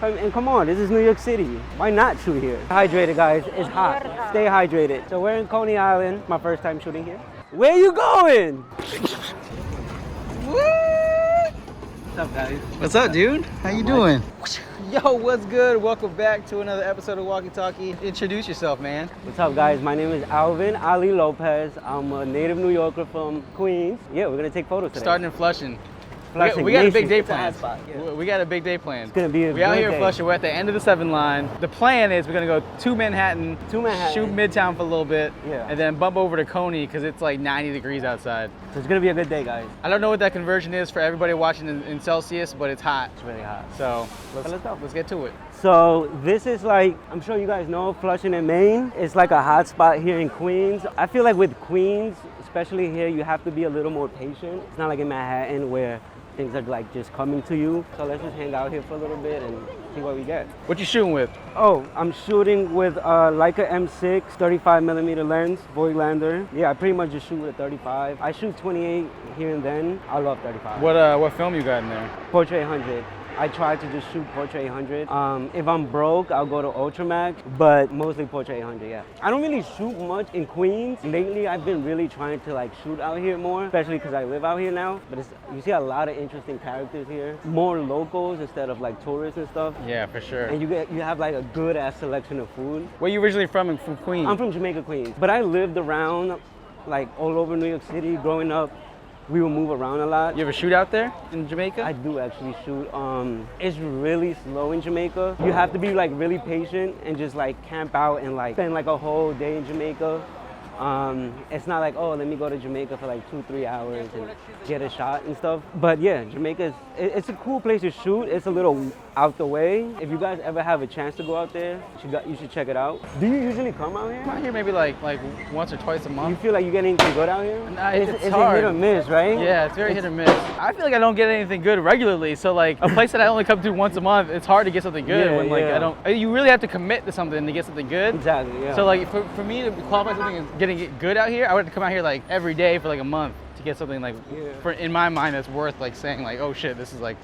And come on, this is New York City. Why not shoot here? Hydrated, guys. It's hot. Stay hydrated. So we're in Coney Island. My first time shooting here. Where you going? What's up, guys? What's up, dude? How you doing? Yo, what's good? Welcome back to another episode of Walkie Talkie. Introduce yourself, man. What's up, guys? My name is Alvin Lopez. I'm a native New Yorker from Queens. Yeah, we're gonna take photos today. Starting in Flushing. Flushing. We got a big day planned. Yeah. We got a big day planned. It's gonna be a We out good here in day. Flushing. We're at the end of the 7 line. The plan is we're gonna go to Manhattan, shoot Midtown for a little bit, Yeah. and then bump over to Coney because it's like 90 degrees outside. So it's gonna be a good day, guys. I don't know what that conversion is for everybody watching in Celsius, but it's hot. It's really hot. So let's go. Let's get to it. So this is like, I'm sure you guys know, Flushing in Maine. It's like a hot spot here in Queens. I feel like with Queens, especially here, you have to be a little more patient. It's not like in Manhattan where things are like just coming to you. So let's just hang out here for a little bit and see what we get. What you shooting with? Oh, I'm shooting with Leica M6 35mm lens, Voigtlander. Yeah, I pretty much just shoot with a 35. I shoot 28 here and then. I love 35. What film you got in there? Portrait 100. I try to just shoot Portrait 100. If I'm broke, I'll go to Ultramax, but mostly Portrait 100, yeah. I don't really shoot much in Queens. Lately, I've been really trying to like shoot out here more, especially because I live out here now. But you see a lot of interesting characters here. More locals instead of like tourists and stuff. Yeah, for sure. And you have like a good ass selection of food. Where you originally from Queens? I'm from Jamaica, Queens. But I lived around like all over New York City growing up. We would move around a lot. You ever shoot out there in Jamaica? I do actually shoot. It's really slow in Jamaica. You have to be like really patient and just like camp out and like spend like a whole day in Jamaica. It's not like, oh, let me go to Jamaica for like 2-3 hours and get a shot and stuff. But yeah, Jamaica it's a cool place to shoot. It's a little out the way. If you guys ever have a chance to go out there, you should check it out. Do you usually come out here? I'm out here maybe like once or twice a month. You feel like you get anything good out here? Nah, it's hard. hit or miss, right? Yeah, it's very hit or miss. I feel like I don't get anything good regularly. So like a place that I only come to once a month, it's hard to get something good when like I don't. You really have to commit to something to get something good. Exactly. Yeah. So like for me to qualify something as getting it good out here, I would have to come out here like every day for like a month to get something like in my mind that's worth like saying like, oh shit, this is like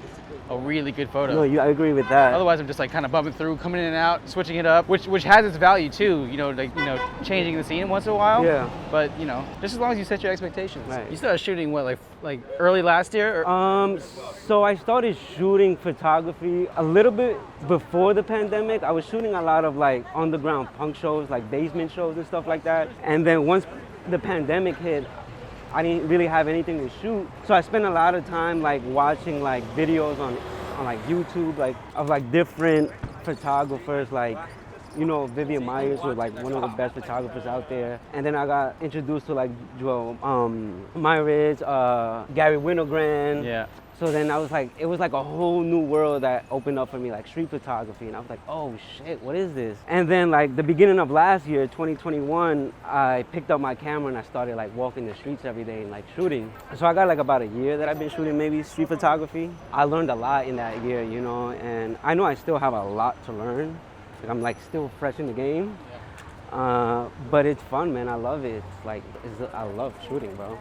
a really good photo. No, I agree with that. Otherwise, I'm just like kind of bumping through, coming in and out, switching it up, which has its value too. Changing the scene once in a while. Yeah. But just as long as you set your expectations. Right. You started shooting what like early last year? Or? So I started shooting photography a little bit before the pandemic. I was shooting a lot of like underground punk shows, like basement shows and stuff like that. And then once the pandemic hit, I didn't really have anything to shoot. So I spent a lot of time like watching like videos on like YouTube, like of like different photographers, like Vivian Myers was like one of the best photographers out there. And then I got introduced to like Joel Myers, Gary Winogrand. Yeah. So then I was like, it was like a whole new world that opened up for me, like street photography. And I was like, oh shit, what is this? And then like the beginning of last year, 2021, I picked up my camera and I started like walking the streets every day and like shooting. So I got like about a year that I've been shooting maybe street photography. I learned a lot in that year, and I know I still have a lot to learn. Like I'm like still fresh in the game. But it's fun, man. I love it. I love shooting, bro.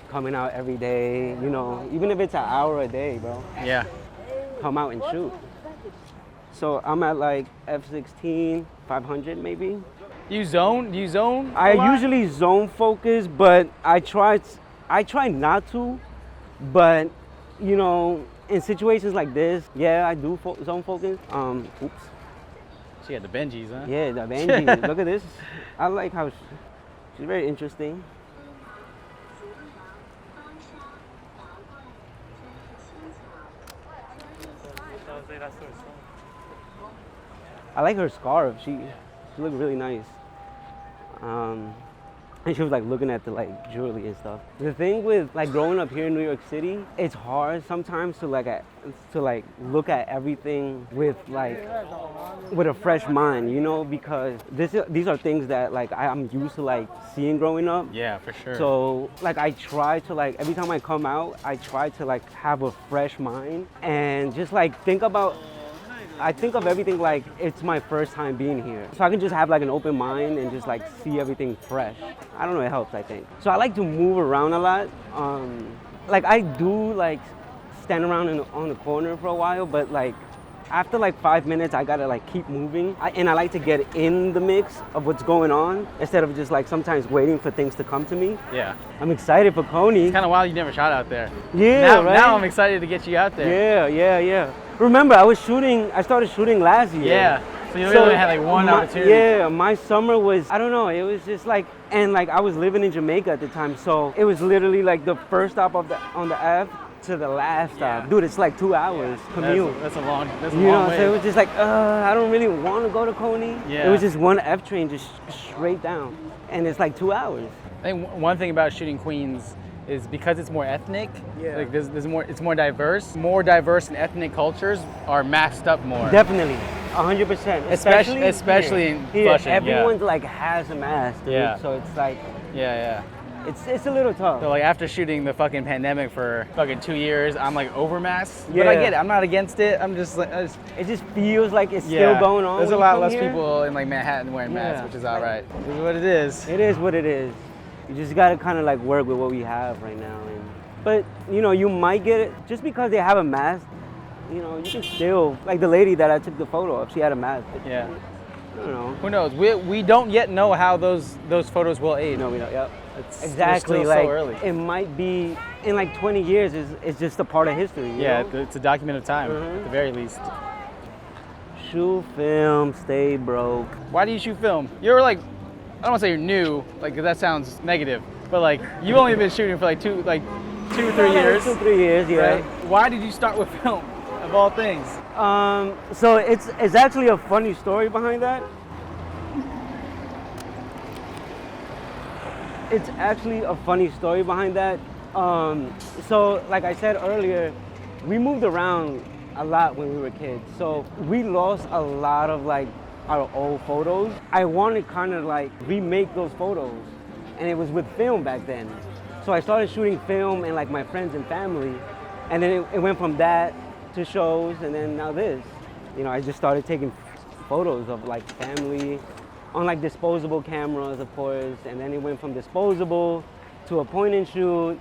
Coming out every day, even if it's an hour a day, bro. Yeah. Come out and shoot. So I'm at like F16, 500 maybe. Do you zone? I usually zone focus, but I try not to. But in situations like this, yeah, I do zone focus. Oops. She had the Benjis, huh? Yeah, the Benji. Look at this. I like how she's very interesting. I like her scarf. She looked really nice. And she was like looking at the like jewelry and stuff. The thing with like growing up here in New York City, it's hard sometimes to look at everything with a fresh mind, because these are things that like I'm used to like seeing growing up. Yeah, for sure. So like I try to like every time I come out, I try to like have a fresh mind and just like I think of everything like it's my first time being here. So I can just have like an open mind and just like see everything fresh. I don't know, it helps, I think. So I like to move around a lot. Like I do like stand around on the corner for a while, but like after like 5 minutes, I gotta like keep moving. And I like to get in the mix of what's going on instead of just like sometimes waiting for things to come to me. Yeah. I'm excited for Coney. It's kind of wild you never shot out there. Yeah, now, right? Now I'm excited to get you out there. Yeah. Remember, I started shooting last year. Yeah. So you really had like one opportunity. Yeah, my summer was, I don't know, it was just like, and like I was living in Jamaica at the time, so it was literally like the first stop on the Ave to the last stop. Dude, it's like 2 hours commute. That's a long way. So it was just like, I don't really want to go to Coney. Yeah. It was just one F train just straight down, and it's like 2 hours. I think one thing about shooting Queens is because it's more ethnic. Yeah. Like there's more. It's more diverse. More diverse and ethnic cultures are masked up more. Definitely, 100%. Especially in here, Flushing. everyone's like has a mask. Dude. Yeah. So it's like, Yeah. it's a little tough. So like after shooting the fucking pandemic for fucking 2 years, I'm like over masked. Yeah. But I get it. I'm not against it. I'm just like, It just feels like it's still going on. There's a when lot you less come here. people in like Manhattan wearing masks, Yeah. which is all right. This is what it is. It is what it is. You just gotta kind of like work with what we have right now. But you know, you might get it just because they have a mask. You know, you can still, like the lady that I took the photo of, she had a mask. Yeah. I don't know. Who knows? We don't yet know how those photos will age. No, we don't. Yep. It's Exactly. still Like so early. it might be in like 20 years. It's just a part of history. You Yeah, know? it's a document of time at the very least. Shoot film, stay broke. Why do you shoot film? You're like, I don't want to say you're new, like 'cause that sounds negative, but like you've only been shooting for like two or 3 years. 2 or 3 years. Yeah. Right? Why did you start with film, of all things? So it's actually a funny story behind that. It's actually a funny story behind that. So like I said earlier, we moved around a lot when we were kids. So we lost a lot of like our old photos. I wanted kind of like remake those photos, and it was with film back then. So I started shooting film and like my friends and family, and then it went from that to shows, and then now this. You know, I just started taking photos of like family on like disposable cameras, of course, and then it went from disposable to a point and shoot,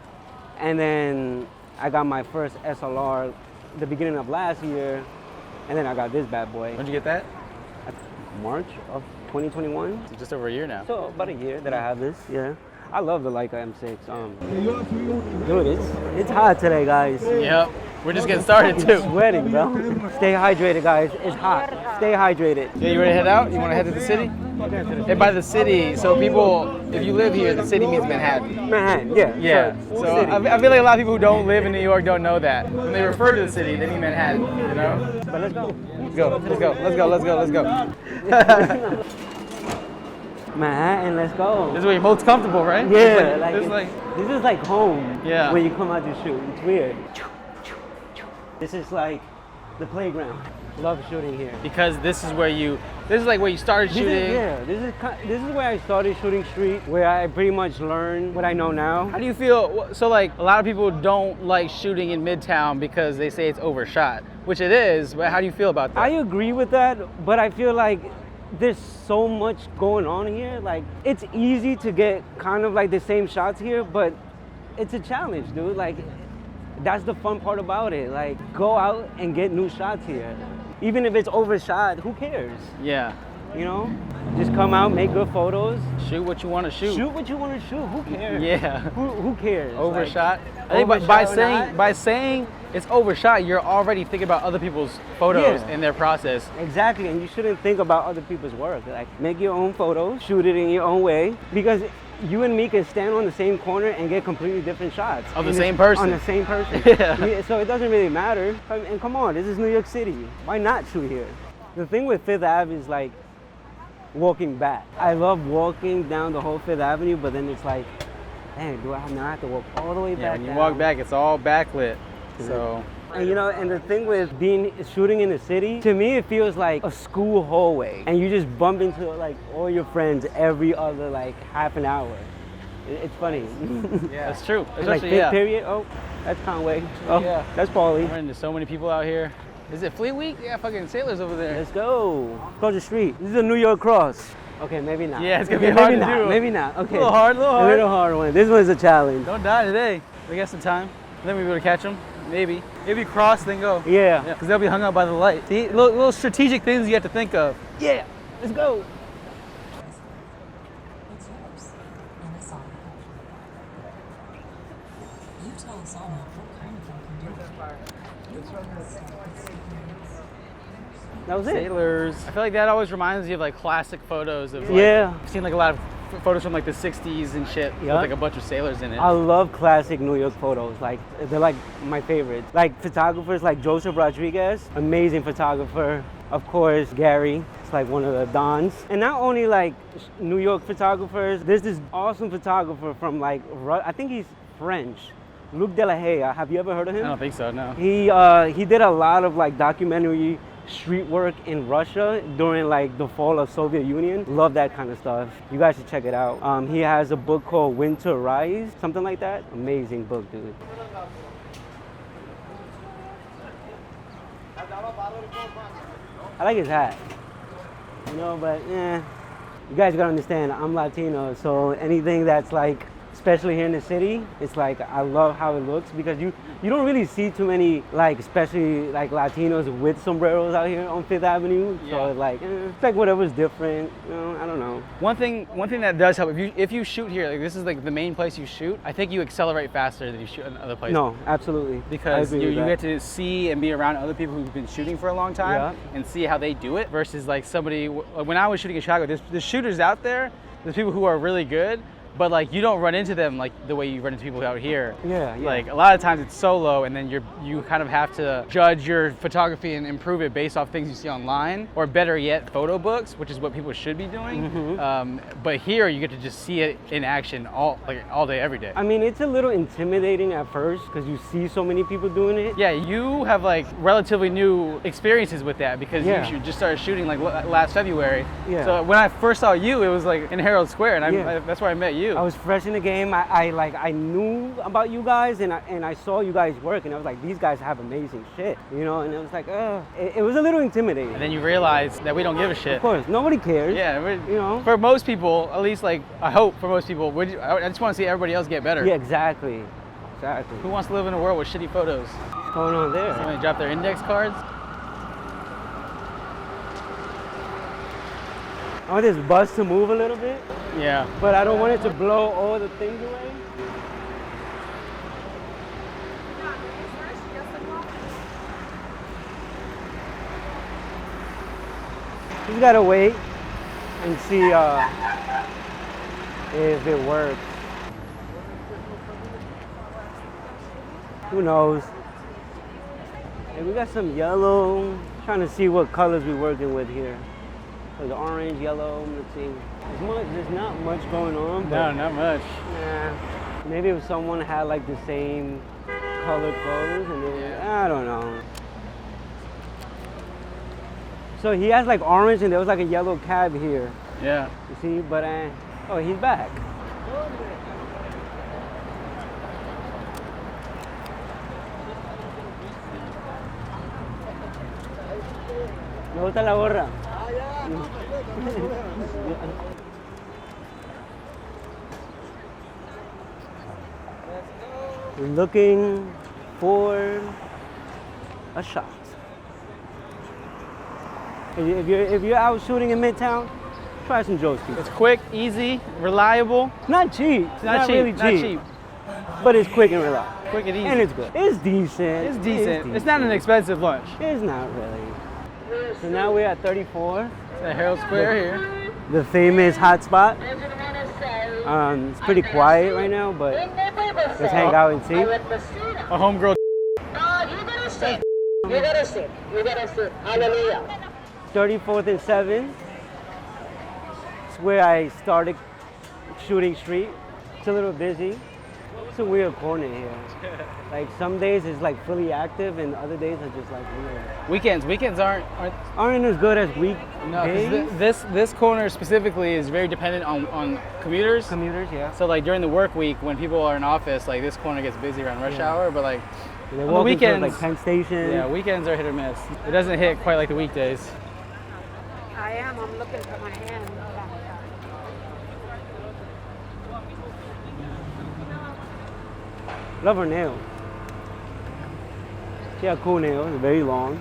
and then I got my first SLR the beginning of last year, and then I got this bad boy. When'd you get that? March of 2021. It's just over a year now. So about a year that I have this, yeah. I love the Leica M6. Dude, it's hot today, guys. Yep. We're just getting started too. Sweating, bro. Stay hydrated, guys. It's hot. Stay hydrated. Yeah, you ready to head out? You want to head to the city? And by the city, so people, if you live here, the city means Manhattan. Manhattan, yeah. Yeah. So I feel like a lot of people who don't live in New York don't know that. When they refer to the city, they mean Manhattan, you know? But let's go. Let's go. Manhattan, let's go. This is where you're most comfortable, right? Yeah, This this is like home. Yeah. When you come out to shoot, it's weird. This is like the playground. Love shooting here. because this is where you started shooting. This is where I started shooting street, where I pretty much learned what I know now. How do you feel? So like a lot of people don't like shooting in Midtown because they say it's overshot, which it is. But how do you feel about that? I agree with that, but I feel like there's so much going on here. Like it's easy to get kind of like the same shots here, but it's a challenge, dude. Like that's the fun part about it. Like go out and get new shots here. Even if it's overshot, who cares? Yeah. You know? Just come out, make good photos. Shoot what you want to shoot. Shoot what you want to shoot. Who cares? Yeah. Who cares? Overshot. Like, I think overshot or not? by saying it's overshot, you're already thinking about other people's photos Yeah. in their process. Exactly, and you shouldn't think about other people's work. Like, make your own photos, shoot it in your own way, because you and me can stand on the same corner and get completely different shots. Of the And same it's person. On the same person. Yeah. So it doesn't really matter. And come on, this is New York City. Why not shoot here? The thing with Fifth Ave is like walking back. I love walking down the whole Fifth Avenue, but then it's like, dang, do I now have to walk all the way Yeah, back when you down? walk back, it's all backlit. So And you know, and the thing with shooting in the city, to me it feels like a school hallway, and you just bump into like all your friends every other like half an hour. It's funny. yeah, that's true. It's like Especially, Fifth yeah. period. Oh, that's Conway. Oh, Yeah. that's I'm paulie. running into so many people out here. Is it Fleet Week? Yeah, fucking sailors over there. Let's go. Cross the street. This is a New York cross. Okay, maybe not. Yeah, it's gonna be Okay, hard maybe to not. do. Maybe not. Okay. A little hard. A little hard one. This one's a challenge. Don't die today. We got some time. Then we be able to catch them. Maybe cross, then go. Yeah. Because they'll be hung up by the light. See, little strategic things you have to think of. Yeah. Let's go. It's yours. And it's all. You tell us all what kind of you can do. You tell us experience. That was it. Sailors. I feel like that always reminds you of like classic photos of like, Yeah. I've seen like a lot of photos from like the 60s and shit with Yeah. like a bunch of sailors in it. I love classic New York photos. Like, they're like my favorites. Like photographers like Joseph Rodriguez, amazing photographer. Of course, Gary, it's like one of the dons. And not only like New York photographers, there's this awesome photographer from like, I think he's French, Luc Delahaye. Have you ever heard of him? I don't think so, no. He did a lot of like documentary street work in Russia during like the fall of Soviet Union. Love that kind of stuff. You guys should check it out. He has a book called Winter Rise, something like that. Amazing book, dude. I like his hat, you know, but you guys gotta understand, I'm Latino, so anything that's like, especially here in the city, it's like I love how it looks because you don't really see too many like, especially like Latinos with sombreros out here on Fifth Avenue. Yeah. So it's like whatever's different, you know, I don't know. One thing that does help, if you shoot here, like this is like the main place you shoot, I think you accelerate faster than you shoot in other places. No, absolutely. Because I agree you with get that. to see and be around other people who've been shooting for a long time and see how they do it versus like somebody, when I was shooting in Chicago, there's shooters out there, there's people who are really good, but like you don't run into them like the way you run into people out here. Yeah. Like a lot of times it's solo, and then you kind of have to judge your photography and improve it based off things you see online, or better yet, photo books, which is what people should be doing. But here you get to just see it in action all day, every day. I mean, it's a little intimidating at first because you see so many people doing it. Yeah, you have like relatively new experiences with that because you just started shooting like last February. Yeah. So when I first saw you, it was like in Herald Square, and that's where I met you. I was fresh in the game. I knew about you guys, and I saw you guys work, and I was like, these guys have amazing shit, you know. And it was like, it was a little intimidating. And then you realize that we don't give a shit. Of course, nobody cares. Yeah, you know. For most people, at least like I hope for most people, I just want to see everybody else get better. Yeah, exactly. Exactly. Who wants to live in a world with shitty photos? What's going on there? Somebody drop their index cards. I want this bus to move a little bit, Yeah. but I don't want it to blow all the things away. You gotta wait and see if it works. Who knows? Hey, we got some yellow. Trying to see what colors we're working with here. There's orange, yellow. Let's see. There's not much going on. No, But not much. maybe if someone had like the same color clothes, and then I don't know. So he has like orange, and there was like a yellow cab here. Yeah. You see, but oh, he's back. Me gusta la gorra. We're looking for a shot. If you're out shooting in Midtown, try some Joe's Pizza. It's quick, easy, reliable. Not cheap. It's not cheap. Really Not cheap. But it's quick and reliable. Quick and easy. And it's good. It's decent. It's decent. It's not an expensive lunch. It's not really. So now we're at 34. It's at Herald Square here. The famous hot spot. It's pretty quiet right now, but let's hang out and see. A homegirl. You gotta sit. Hallelujah. 34th and 7th. It's where I started shooting street. It's a little busy. It's a weird corner here. Like some days it's like fully active, and other days are just like weird. Weekends aren't Aren't as good as weekdays. no, 'cause this corner specifically is very dependent on commuters. Commuters, yeah. So like during the work week when people are in office, like this corner gets busy around rush hour, but like And they on the walk into, weekends, like Penn Station. yeah, weekends are hit or miss. It doesn't hit quite like the weekdays. I am. I'm looking for my hand. Love her nails. She had cool nails, very long.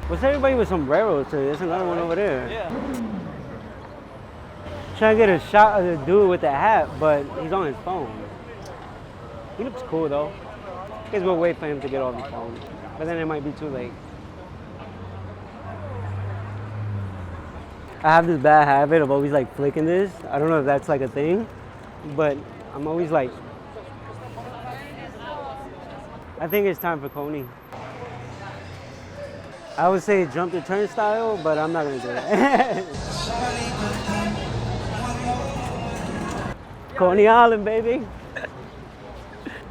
What's everybody with sombreros? There's another one over there. Yeah. Trying to get a shot of the dude with the hat, but he's on his phone. He looks cool though. Guess we'll wait for him to get off his phone. But then it might be too late. I have this bad habit of always like flicking this. I don't know if that's like a thing, but I'm always like, I think it's time for Coney. I would say jump the turnstile, but I'm not gonna do that. Coney Island, baby.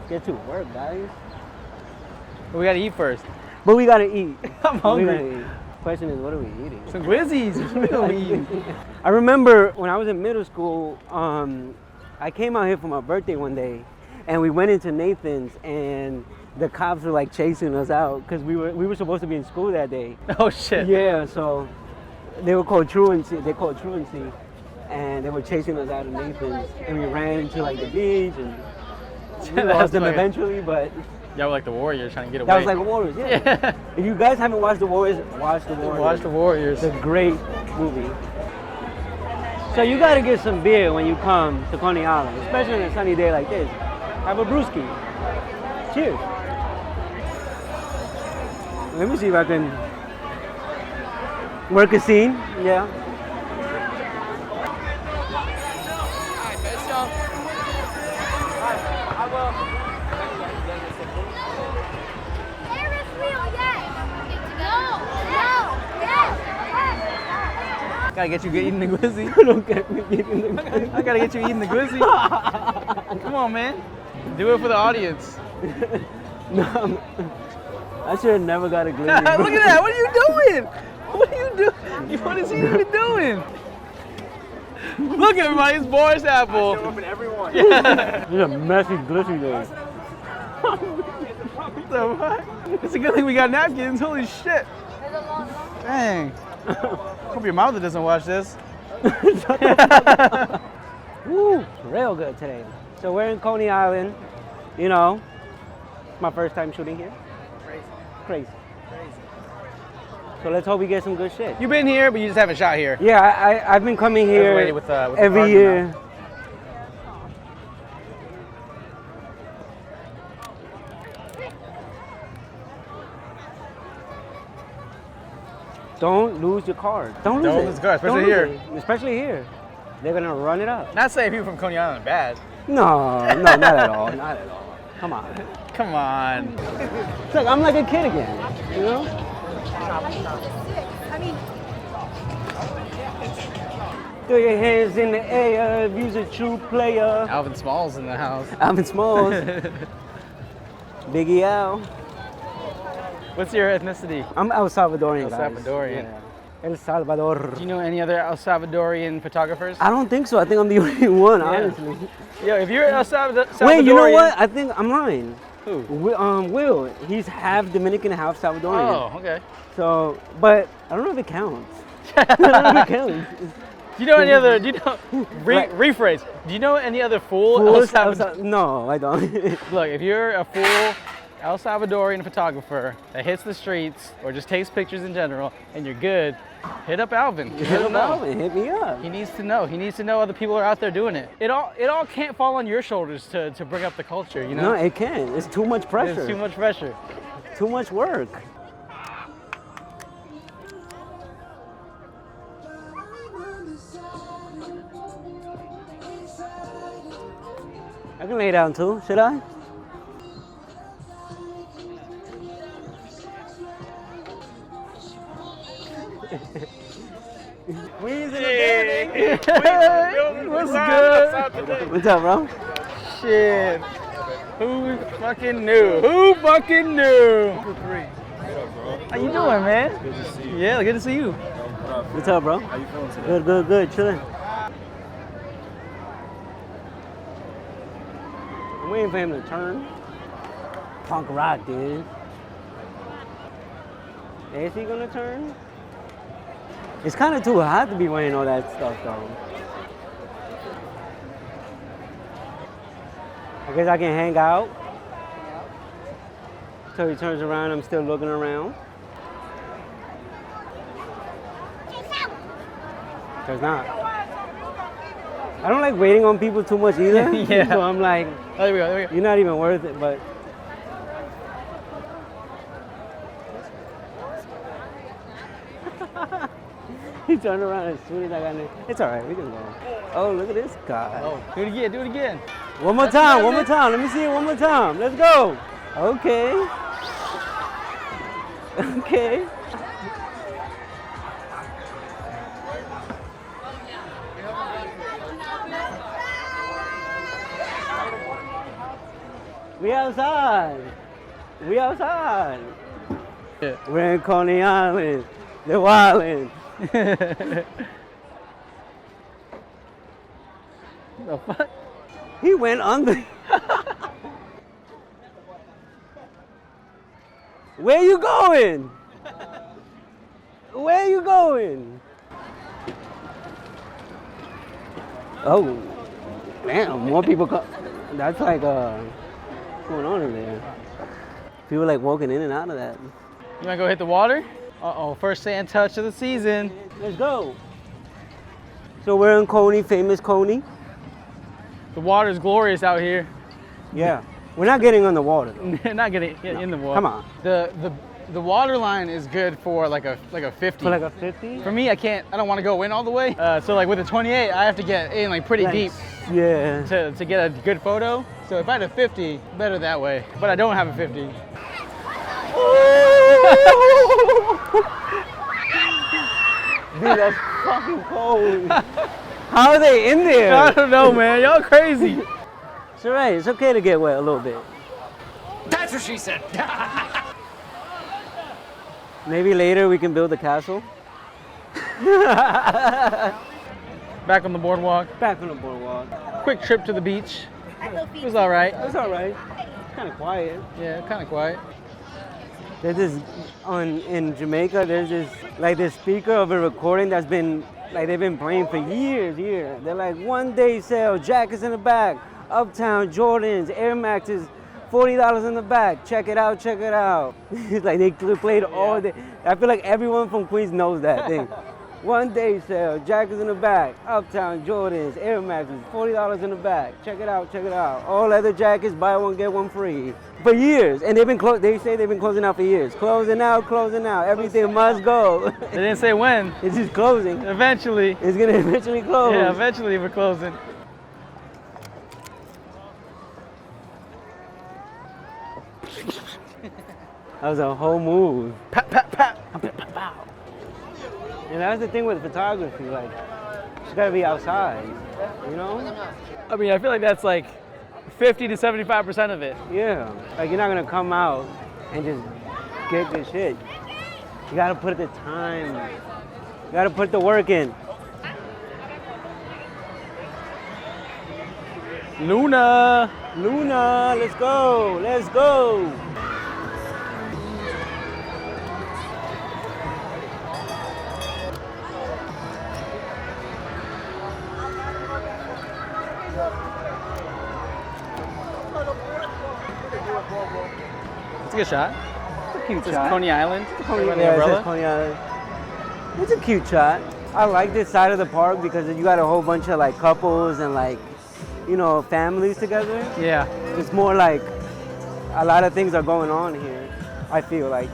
Get to work, guys. We gotta eat first. But we gotta eat. I'm hungry. We gotta eat. Question is, what are we eating? Some glizzies. What are we eating? I remember when I was in middle school, I came out here for my birthday one day, and we went into Nathan's, and the cops were like chasing us out because we were supposed to be in school that day. Oh shit. Yeah, so they were called truancy. They called truancy, and they were chasing us out of Nathan's, and we ran to like the beach, and we lost them eventually, but. Y'all were like the Warriors trying to get away. That was like Warriors, yeah. If you guys haven't watched the Warriors, watch the Warriors. Watch the Warriors. It's a great movie. So you gotta get some beer when you come to Coney Island, especially on a sunny day like this. Have a brewski. Cheers. Let me see if I can work a scene. Yeah. Gotta get you eating the glizzy. Don't get me eating the glizzy. I gotta get you eating the glizzy. Come on, man. Do it for the audience. No, I should have never got a glizzy. Look at that. What are you doing? What are you doing? What is he even doing? Look, everybody. It's Boris Apple. There's a messy glizzy there. What the fuck? It's a good thing we got napkins. Holy shit. Dang. Hope your mother doesn't watch this. Woo, real good today. So we're in Coney Island. You know, my first time shooting here. Crazy. So let's hope we get some good shit. You've been here, but you just haven't shot here. Yeah, I've been coming here With the every garden year. now. Don't lose your card. Don't lose lose the card, especially Don't lose here. it. Especially here. They're gonna run it up. Not saying people from Coney Island are bad. No, not at all. Not at all. Come on. Come on. It's like I'm like a kid again. You know? Throw your hands in the air if you're a true player. Alvin Small's in the house. Alvin Smalls. Biggie Al. What's your ethnicity? I'm El Salvadorian, El guys. Salvadorian. Yeah. El Salvador. Do you know any other El Salvadorian photographers? I don't think so. I think I'm the only one, honestly. Yo, if you're El Salvadorian. Wait, you know what? I think I'm lying. Who? Will. He's half Dominican, half Salvadorian. Oh, okay. So, but I don't know if it counts. I don't know if it counts. Do you know any other? Do you know? Rephrase. Do you know any other full El Salvador? No, I don't. Look, if you're a full El Salvadorian photographer that hits the streets or just takes pictures in general, and you're good, hit up Alvin. Hit him up and hit me up. He needs to know. He needs to know other people are out there doing it. It all can't fall on your shoulders to bring up the culture, you know? No, it can't. It's too much pressure. It's too much pressure. Too much work. I can lay down too, should I? We's in the building. What's good? What's up, bro? Shit. Who fucking knew? Who fucking knew? How you doing, man? Good to see you. Yeah, good to see you. What's up, bro? How you feeling today? Good. Chilling. I'm waiting for him to turn. Punk rock, dude. Is he gonna turn? It's kind of too hot to be wearing all that stuff, though. I guess I can hang out. So he turns around, I'm still looking around. There's not. I don't like waiting on people too much either. Yeah. So I'm like, Oh, there we go, there we go. you're not even worth it, but. He turned around as soon as I got in. It's all right, we can go. Oh, look at this guy. Oh, do it again, do it again. One more time, one more time. Let me see it one more time. Let's go. Okay. Okay. We outside. We outside. Yeah. We're in Coney Island. They're wildin'. The fuck? He went under. Where you going? Where you going? Oh, damn, more people come. That's like, what's going on in there? People like walking in and out of that. You wanna go hit the water? Uh-oh, first sand touch of the season. Let's go. So we're in Coney, famous Coney. The water's glorious out here. Yeah, we're not getting on the water though. Not getting in the water. Come on. The water line is good for like a 50. For like a 50? For me, I don't want to go in all the way. So like with a 28, I have to get in like pretty deep Yeah. to get a good photo. So if I had a 50, better that way. But I don't have a 50. Dude, that's fucking cold. How are they in there? I don't know, man. Y'all crazy. It's all right. It's okay to get wet a little bit. That's what she said. Maybe later we can build a castle. Back on the boardwalk. Back on the boardwalk. Quick trip to the beach. It was all right. It's all right. It's kind of quiet. Yeah, kind of quiet. There's this in Jamaica. There's this speaker of a recording that's been they've been playing for years. They're like 1 day sale, jackets in the back, Uptown, Jordans, Air Maxes, $40 in the back. Check it out, check it out. It's like they played all day. I feel like everyone from Queens knows that thing. 1 day sale, jackets in the back, Uptown, Jordans, Air Maxes, $40 in the back. Check it out, check it out. All leather jackets, buy one, get one free. For years, and they say they've been closing out for years. Closing out, everything must go. They didn't say when. It's just closing. Eventually. It's gonna eventually close. Yeah, eventually we're closing. That was a whole move. Pap, pap, pap. And that's the thing with photography, like, you gotta be outside, you know? I mean, I feel like that's like 50 to 75% of it. Yeah, like you're not gonna come out and just get good shit. You gotta put the time, you gotta put the work in. Luna. Luna, let's go, let's go. It's a good shot. It's a cute This shot. is Coney Island. Coney, Over the yeah, it umbrella. says Coney Island. It's a cute shot. I like this side of the park because you got a whole bunch of like couples and like, you know, families together. Yeah. It's more like a lot of things are going on here, I feel like.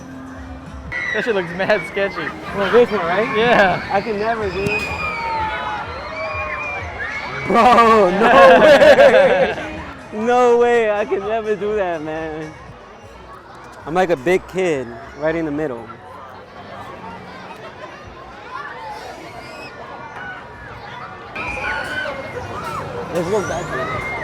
That shit looks mad sketchy. Well, this one, right? Yeah. I can never do it. Bro, no way. No way, I can never do that, man. I'm like a big kid right in the middle. Let's go back there.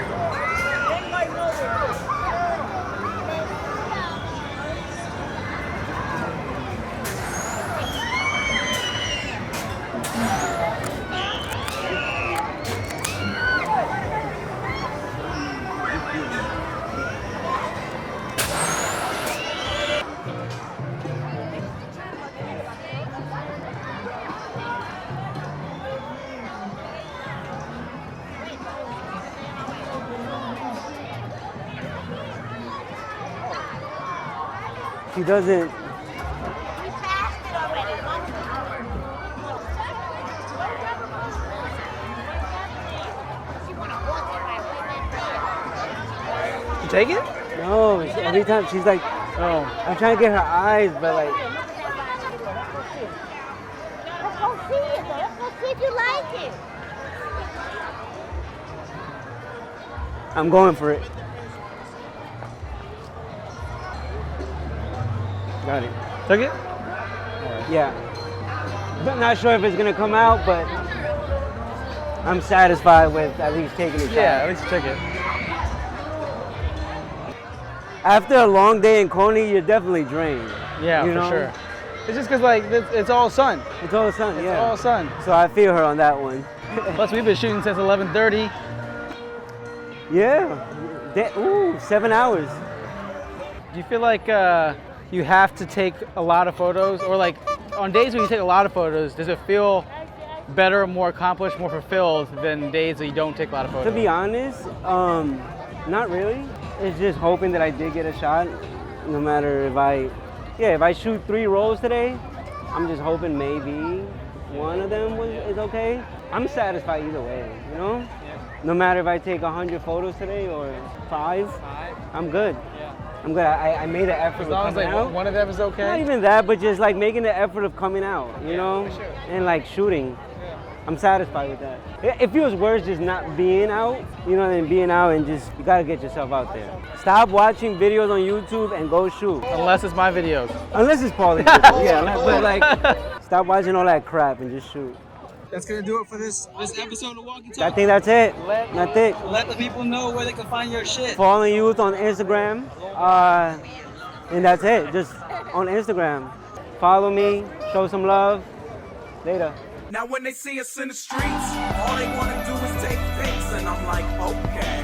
She doesn't. You take it? No, every time she's like, Oh. I'm trying to get her eyes, but like, Let's go see it though. Let's go see if you like it. I'm going for it. Got it. Took it? Yeah. But not sure if it's gonna come out, but I'm satisfied with at least taking a shot. Yeah, at least you took it. After a long day in Coney, you're definitely drained. Yeah, you for know? sure. It's just because like it's all sun. It's all sun, It's yeah. all sun. So I feel her on that one. Plus we've been shooting since 11:30. Yeah. 7 hours. Do you feel like you have to take a lot of photos, or like on days when you take a lot of photos, does it feel better, more accomplished, more fulfilled than days that you don't take a lot of photos? To be honest, not really. It's just hoping that I did get a shot, no matter if I shoot 3 rolls today, I'm just hoping maybe one of them is okay. I'm satisfied either way, you know? No matter if I take 100 photos today or 5, I'm good. I'm good. I made an effort As long of as coming like out. one of them is okay. Not even that, but just like making the effort of coming out, you know? for sure. And like shooting. I'm satisfied with that. It feels worse just not being out, you know, than being out and just, you gotta get yourself out there. Stop watching videos on YouTube and go shoot. Unless it's my videos. Unless it's paulie.b. Yeah, but like, stop watching all that crap and just shoot. That's gonna do it for this episode of Walkie I Talkie. think that's it. That's it. Let the people know where they can find your shit. Fallen Youth on Instagram. And that's it. Just on Instagram. Follow me, show some love. Later. Now when they see us in the streets, all they wanna do is take pics, and I'm like, okay.